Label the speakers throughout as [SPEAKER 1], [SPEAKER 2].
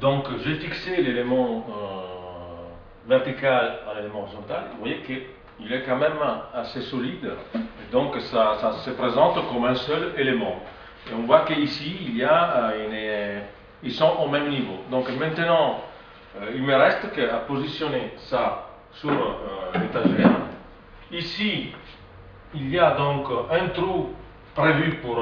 [SPEAKER 1] Donc j'ai fixé l'élément vertical à l'élément horizontal. Vous voyez qu'il est quand même assez solide. Donc ça se présente comme un seul élément. Et on voit qu'ici, ils sont au même niveau. Donc maintenant, il me reste qu'à positionner ça sur l'étagère. Ici, il y a donc un trou prévu pour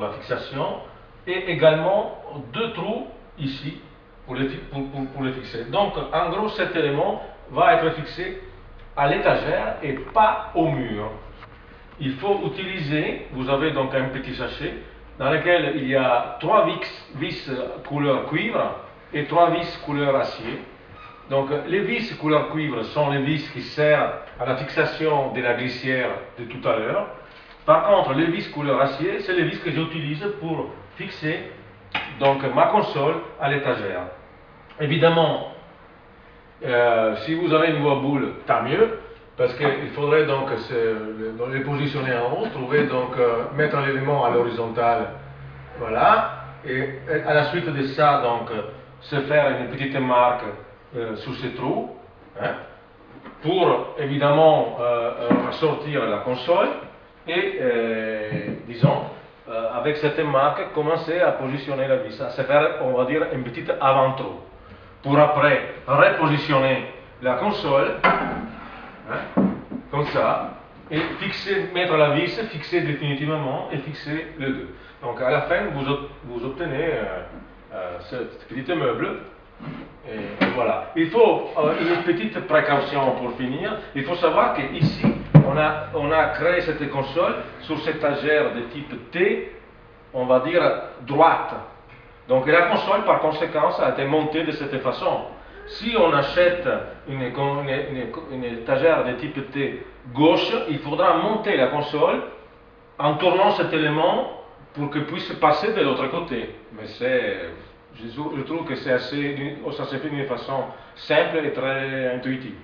[SPEAKER 1] la fixation et également deux trous ici pour les fixer. Donc en gros, cet élément va être fixé à l'étagère et pas au mur. Il faut utiliser, vous avez donc un petit sachet dans lequel il y a 3 vis couleur cuivre et 3 vis couleur acier. Donc les vis couleur cuivre sont les vis qui servent à la fixation de la glissière de tout à l'heure. Par contre, les vis couleur acier, c'est les vis que j'utilise pour fixer donc ma console à l'étagère. Évidemment, si vous avez une voie boule, tant mieux, parce qu'il faudrait donc les positionner en haut, mettre l'élément à l'horizontale, voilà, et à la suite de ça, donc, se faire une petite marque sous ces trous, hein, pour évidemment sortir la console et, disons, avec cette marque, commencer à positionner la vis, à se faire, on va dire, une petite avant-trou, pour après repositionner la console, hein, comme ça, et mettre la vis, fixer définitivement et fixer les deux. Donc à la fin, vous obtenez ce petit meuble. Et voilà. Il faut une petite précaution pour finir. Il faut savoir qu'ici, on a créé cette console sur cette étagère de type T, on va dire droite. Donc la console, par conséquent, a été montée de cette façon. Si on achète une étagère de type T gauche, il faudra monter la console en tournant cet élément pour qu'il puisse passer de l'autre côté. Mais je trouve que ça se fait d'une façon simple et très intuitive.